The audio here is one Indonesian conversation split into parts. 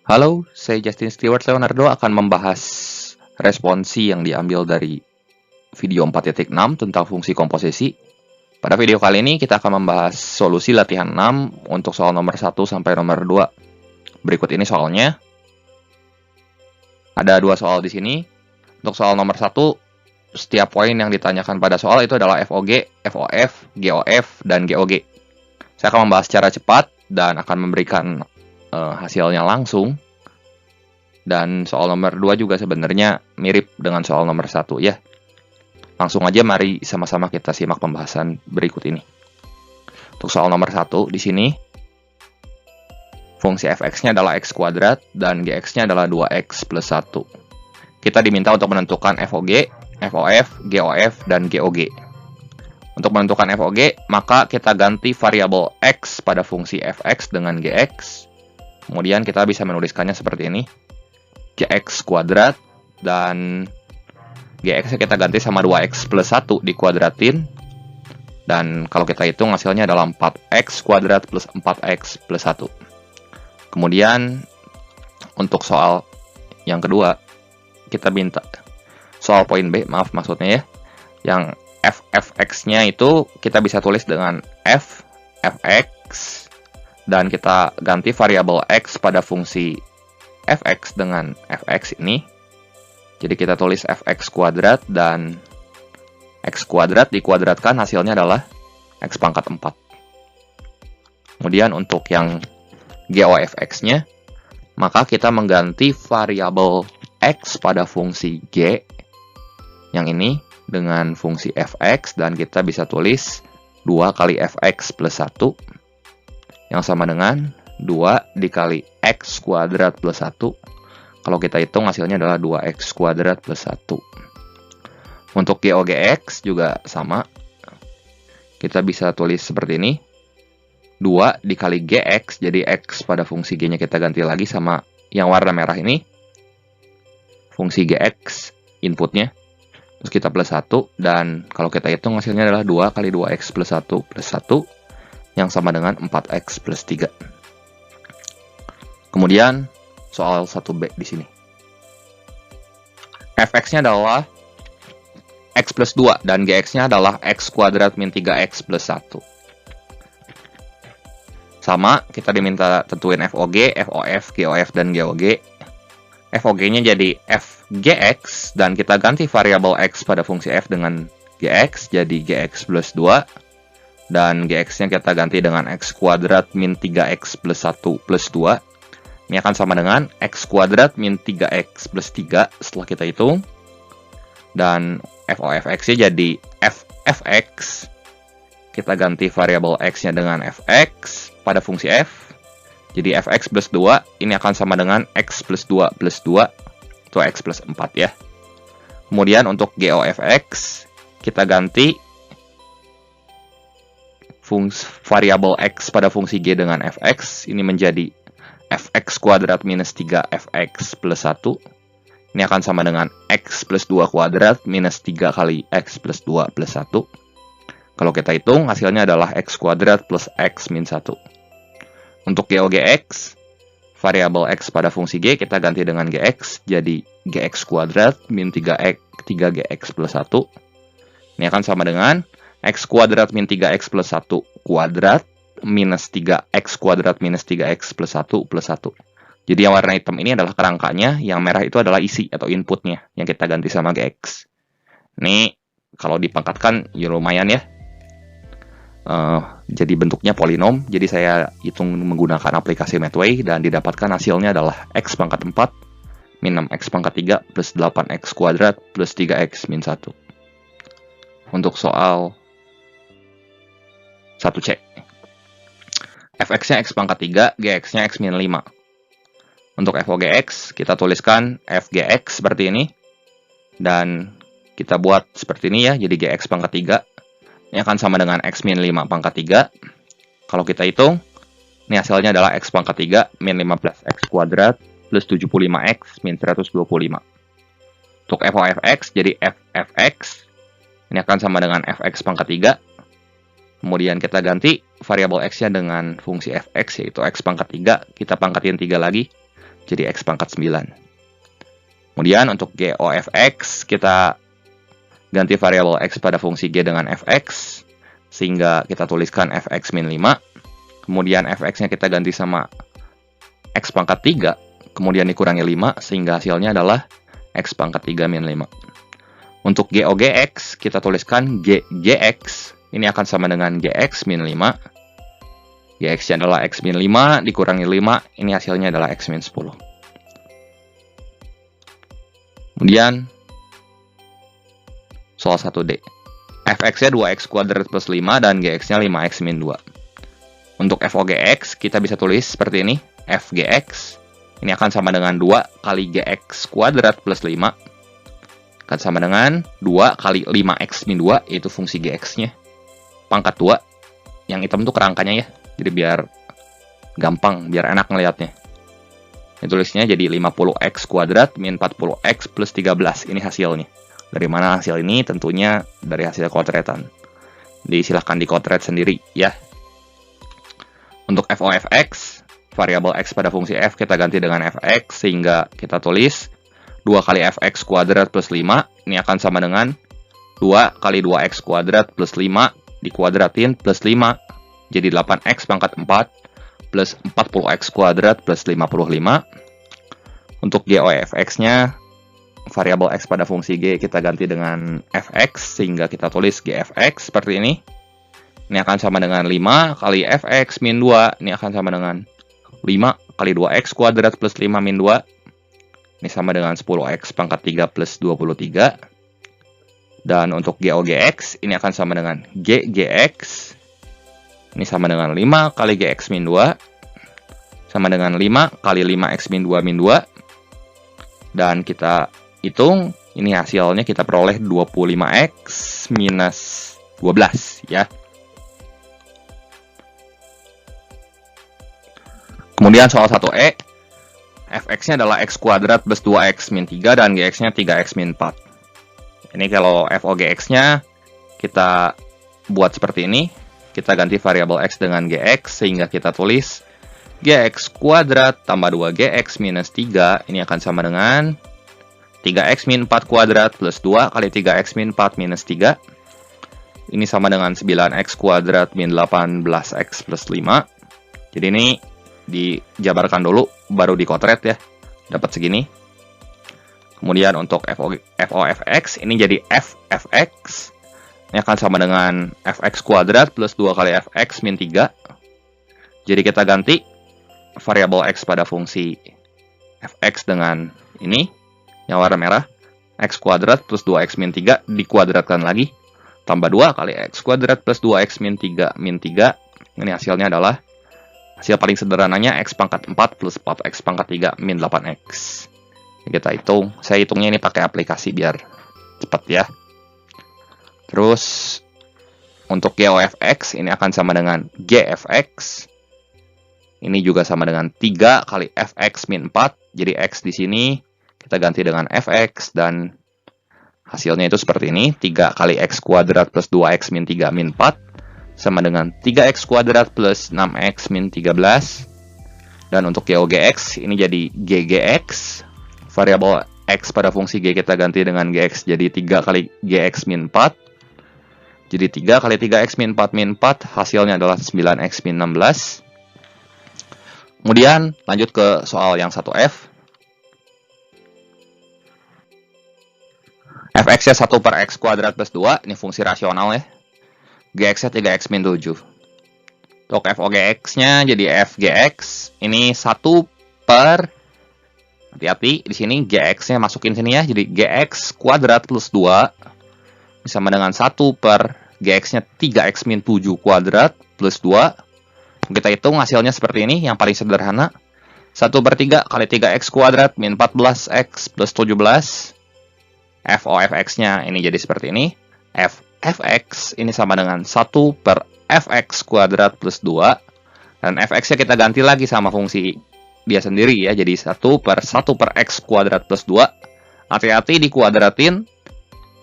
Halo, saya Justin Stewart Leonardo akan membahas responsi yang diambil dari video 4.6 tentang fungsi komposisi. Pada video kali ini kita akan membahas solusi latihan 6 untuk soal nomor 1 sampai nomor 2. Berikut ini soalnya. Ada 2 soal di sini. Untuk soal nomor 1, setiap poin yang ditanyakan pada soal itu adalah FOG, FOF, GOF, dan GOG. Saya akan membahas secara cepat dan akan memberikan hasilnya langsung. Dan soal nomor 2 juga sebenarnya mirip dengan soal nomor 1 ya. Langsung aja mari sama-sama kita simak pembahasan berikut ini. Untuk soal nomor 1 di sini fungsi fx-nya adalah x kuadrat dan gx-nya adalah 2x plus 1. Kita diminta untuk menentukan FOG, FOF, GOF, dan GOG. Untuk menentukan FOG, maka kita ganti variabel x pada fungsi fx dengan gx. Kemudian kita bisa menuliskannya seperti ini. Gx kuadrat dan gx kita ganti sama 2x plus 1 dikuadratin. Dan kalau kita hitung hasilnya adalah 4x kuadrat plus 4x plus 1. Kemudian untuk soal yang kedua, kita minta soal poin B, maksudnya ya. Yang fx-nya itu kita bisa tulis dengan fx dan kita ganti variabel x pada fungsi fx dengan fx ini. Jadi kita tulis fx kuadrat dan x kuadrat dikuadratkan hasilnya adalah x pangkat 4. Kemudian untuk yang GOFX-nya, maka kita mengganti variabel x pada fungsi g yang ini dengan fungsi fx dan kita bisa tulis 2 kali fx plus 1 yang sama dengan 2 dikali x kuadrat plus 1. Kalau kita hitung hasilnya adalah 2x kuadrat plus 1. Untuk GOGX juga sama. Kita bisa tulis seperti ini. 2 dikali GX, jadi x pada fungsi G-nya kita ganti lagi sama yang warna merah ini. Fungsi GX inputnya. Terus kita plus 1, dan kalau kita hitung hasilnya adalah 2 kali 2x plus 1 plus 1, yang sama dengan 4x plus 3. Kemudian soal 1B di sini. Fx-nya adalah x plus 2 dan gx-nya adalah x kuadrat min 3x plus 1. Sama, kita diminta tentuin FOG, FOF, GOF, dan GOG. FOG-nya jadi fgx dan kita ganti variabel x pada fungsi f dengan gx, jadi gx plus 2. Dan gx-nya kita ganti dengan x kuadrat min 3x plus 1 plus 2. Ini akan sama dengan x kuadrat min 3x plus 3 setelah kita hitung. Dan FOFX-nya jadi fx. Kita ganti variabel x-nya dengan fx pada fungsi f. Jadi fx plus 2 ini akan sama dengan x plus 2 plus 2. Itu x plus 4 ya. Kemudian untuk GOFX, kita ganti variabel x pada fungsi g dengan fx. Ini menjadi fx kuadrat minus 3 fx plus 1. Ini akan sama dengan x plus 2 kuadrat minus 3 kali x plus 2 plus 1. Kalau kita hitung, hasilnya adalah x kuadrat plus x min 1. Untuk GOGX, variabel x pada fungsi g kita ganti dengan gx, jadi gx kuadrat min 3gx plus 1. Ini akan sama dengan x kuadrat min 3x plus 1 kuadrat minus 3x kuadrat minus 3x plus 1 plus 1. Jadi yang warna hitam ini adalah kerangkanya, yang merah itu adalah isi atau inputnya yang kita ganti sama gx. Ini kalau dipangkatkan ya lumayan ya. Jadi bentuknya polinom, jadi saya hitung menggunakan aplikasi Mathway dan didapatkan hasilnya adalah x pangkat 4 min 6x pangkat 3 plus 8x kuadrat plus 3x min 1. Untuk soal 1C. Fx-nya x pangkat 3, gx-nya x min 5. Untuk FOGX, kita tuliskan fgx seperti ini. Dan kita buat seperti ini ya, jadi gx pangkat 3. Ini akan sama dengan x min 5 pangkat 3. Kalau kita hitung, ini hasilnya adalah x pangkat 3 min 15x kuadrat plus 75x min 125. Untuk FOFX, jadi fx. Ini akan sama dengan fx pangkat 3. Kemudian kita ganti variabel x-nya dengan fungsi fx, yaitu x pangkat 3. Kita pangkatin 3 lagi. jadi X pangkat 9. Kemudian untuk G O F X, kita ganti variabel X pada fungsi G dengan Fx, sehingga kita tuliskan Fx min 5. Kemudian Fx-nya kita ganti sama X pangkat 3, kemudian dikurangi 5, sehingga hasilnya adalah X pangkat 3 min 5. Untuk GOGX, kita tuliskan GX, ini akan sama dengan GX min 5. GX-nya adalah X min 5, dikurangi 5, ini hasilnya adalah X min 10. Kemudian, soal 1D. Fx-nya 2x kuadrat plus 5 dan gx-nya 5x min 2. Untuk FOGX, kita bisa tulis seperti ini. Fgx, ini akan sama dengan 2 kali gx kuadrat plus 5. Akan sama dengan 2 kali 5x min 2, yaitu fungsi gx-nya. Pangkat 2. Yang hitam itu kerangkanya ya. Jadi biar gampang, biar enak ngelihatnya. Ini tulisnya jadi 50x kuadrat min 40x plus 13. Ini hasilnya. Dari mana hasil ini? Tentunya dari hasil kotretan. Silahkan dikotret sendiri ya. Untuk FOFX, variabel x pada fungsi f kita ganti dengan fx, sehingga kita tulis 2 kali fx kuadrat plus 5, ini akan sama dengan 2 kali 2x kuadrat plus 5 dikuadratin plus 5, jadi 8x pangkat 4 plus 40x kuadrat plus 55. Untuk GOFX-nya, variabel x pada fungsi g kita ganti dengan fx, sehingga kita tulis gfx seperti ini. Ini akan sama dengan 5 kali fx min 2, ini akan sama dengan 5 kali 2x kuadrat plus 5 min 2. Ini sama dengan 10x pangkat 3 plus 23. Dan untuk GOGX, ini akan sama dengan GGX. Ini sama dengan 5 kali GX min 2. Sama dengan 5 kali 5x min 2 min 2. Dan kita hitung, ini hasilnya kita peroleh 25x minus 12 ya. Kemudian soal 1E, fx-nya adalah x kuadrat plus 2x min 3 dan gx-nya 3x min 4. Ini kalau FOGX-nya kita buat seperti ini. Kita ganti variabel x dengan gx, sehingga kita tulis gx kuadrat tambah 2gx minus 3. Ini akan sama dengan 3x min 4 kuadrat plus 2 kali 3x min 4 minus 3. Ini sama dengan 9x kuadrat min 18x plus 5. Jadi ini dijabarkan dulu, baru dikotret ya, dapat segini. Kemudian untuk FOFX, ini jadi FFX, ini akan sama dengan fx kuadrat plus 2 kali fx min 3. Jadi kita ganti variabel x pada fungsi fx dengan ini, yang warna merah, x kuadrat plus 2x min 3 dikuadratkan lagi, tambah 2 kali x kuadrat plus 2x min 3 min 3. Ini hasilnya adalah, hasil paling sederhananya x pangkat 4 plus 4x pangkat 3 min 8x. Kita hitung, saya hitungnya ini pakai aplikasi biar cepat ya. Terus untuk GOFX, ini akan sama dengan GFX. Ini juga sama dengan 3 kali fx min 4. Jadi x di sini kita ganti dengan fx, dan hasilnya itu seperti ini. 3 kali x kuadrat plus 2x min 3 min 4 sama dengan 3x kuadrat plus 6x min 13. Dan untuk GOGX, ini jadi GGX. Variabel x pada fungsi g kita ganti dengan gx, jadi 3 kali gx min 4. Jadi 3 kali 3x min 4 min 4, hasilnya adalah 9x min 16. Kemudian lanjut ke soal yang 1F. Fx-nya 1 per x kuadrat plus 2, ini fungsi rasional ya. Gx-nya 3x min 7. Untuk FOGX-nya jadi Fgx, ini 1 per, hati-hati, di sini gx-nya masukin sini ya, jadi gx kuadrat plus 2, sama dengan 1 per gx-nya 3x min 7 kuadrat plus 2. Kita hitung hasilnya seperti ini, yang paling sederhana. 1 per 3 kali 3x kuadrat min 14x plus 17. FOFX-nya ini jadi seperti ini. Fx ini sama dengan 1 per fx kuadrat plus 2. Dan fx-nya kita ganti lagi sama fungsi dia sendiri ya, jadi 1 per x kuadrat plus 2. Hati-hati dikuadratin,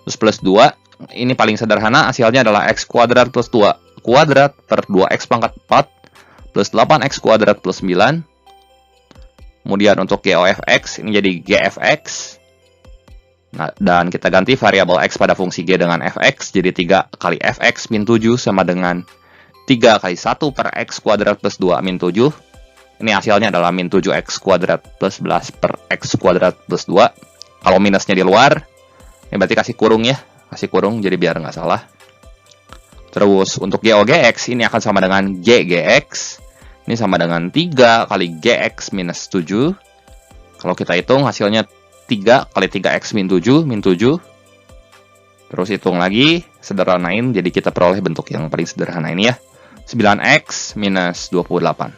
terus plus 2. Ini paling sederhana, hasilnya adalah x kuadrat plus 2 kuadrat per 2x pangkat 4 plus 8x kuadrat plus 9. Kemudian untuk G of X, ini jadi GFX. Nah, dan kita ganti variabel X pada fungsi G dengan Fx, jadi 3 kali Fx min 7 sama dengan 3 kali 1 per X kuadrat plus 2 min 7. Ini hasilnya adalah min 7X kuadrat plus 11 per X kuadrat plus 2. Kalau minusnya di luar, ini berarti kasih kurung ya. Kasih kurung, jadi biar nggak salah. Terus untuk GOGX, ini akan sama dengan GGX. Ini sama dengan 3 kali GX minus 7. Kalau kita hitung hasilnya 3 kali 3X min 7, min 7. Terus hitung lagi, sederhanain, jadi kita peroleh bentuk yang paling sederhana ini ya. 9X minus 28.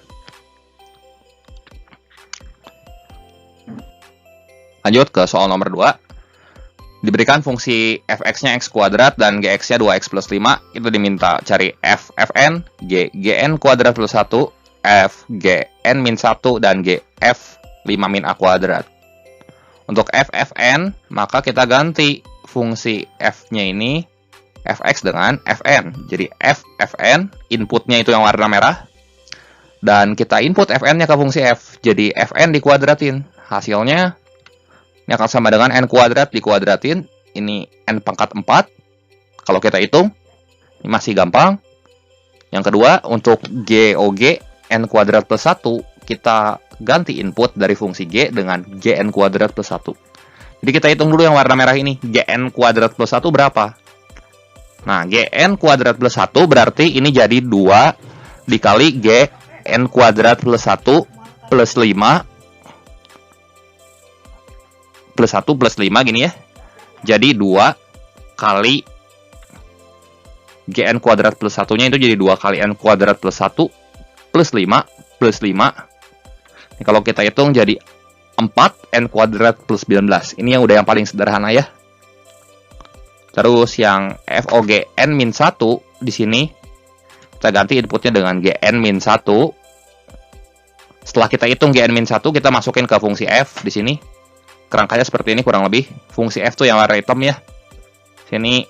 Lanjut ke soal nomor 2. Diberikan fungsi fx-nya x kuadrat dan gx-nya 2x plus 5. Itu diminta cari f fn, g gn kuadrat plus 1, f gn min 1, dan g f 5 min a kuadrat. Untuk f fn, maka kita ganti fungsi f-nya ini fx dengan fn. Jadi f fn, inputnya itu yang warna merah. Dan kita input fn-nya ke fungsi f. Jadi fn dikuadratin. Hasilnya ini akan sama dengan n kuadrat dikuadratin. Ini n pangkat 4. Kalau kita hitung, ini masih gampang. Yang kedua, untuk GOG, n kuadrat plus 1, kita ganti input dari fungsi G dengan Gn kuadrat plus 1. Jadi kita hitung dulu yang warna merah ini. Gn kuadrat plus 1 berapa? Nah, Gn kuadrat plus 1 berarti ini jadi 2 dikali Gn kuadrat plus 1 plus 5 plus 1 plus 5 gini ya. Jadi 2 kali Gn kuadrat plus 1-nya itu jadi 2 kali N kuadrat plus 1 plus 5 plus 5. Ini kalau kita hitung jadi 4 N kuadrat plus 19. Ini yang udah yang paling sederhana ya. Terus yang FOG N min 1 di sini kita ganti inputnya dengan Gn min 1. Setelah kita hitung Gn min 1, kita masukin ke fungsi F di sini. Kerangkanya seperti ini kurang lebih. Fungsi F tuh yang warna hitam ya. Sini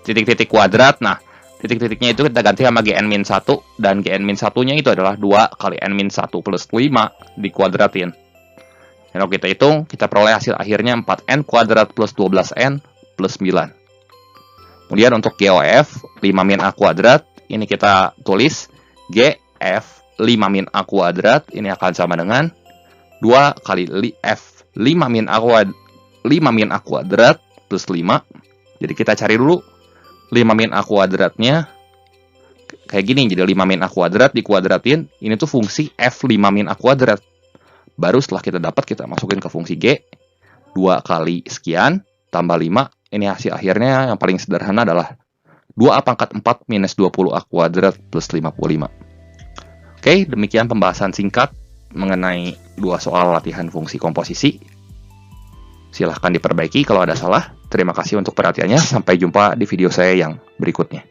titik-titik kuadrat. Nah, titik-titiknya itu kita ganti sama Gn min 1. Dan Gn min 1-nya itu adalah 2 kali N min 1 plus 5 dikuadratin. Dan kalau kita hitung, kita peroleh hasil akhirnya 4N kuadrat plus 12N plus 9. Kemudian untuk GOF 5 min A kuadrat. Ini kita tulis GF 5 min A kuadrat. Ini akan sama dengan 2 kali F 5 min A kuadrat plus 5. Jadi kita cari dulu 5 min A kuadratnya. Kayak gini, jadi 5 min A kuadrat dikuadratin. Ini tuh fungsi F 5 min A kuadrat. Baru setelah kita dapat, kita masukin ke fungsi G. 2 kali sekian, tambah 5. Ini hasil akhirnya yang paling sederhana adalah 2A pangkat 4 minus 20A kuadrat plus 55. Oke, demikian pembahasan singkat mengenai 2 soal latihan fungsi komposisi. Silahkan diperbaiki kalau ada salah. Terima kasih untuk perhatiannya. Sampai jumpa di video saya yang berikutnya.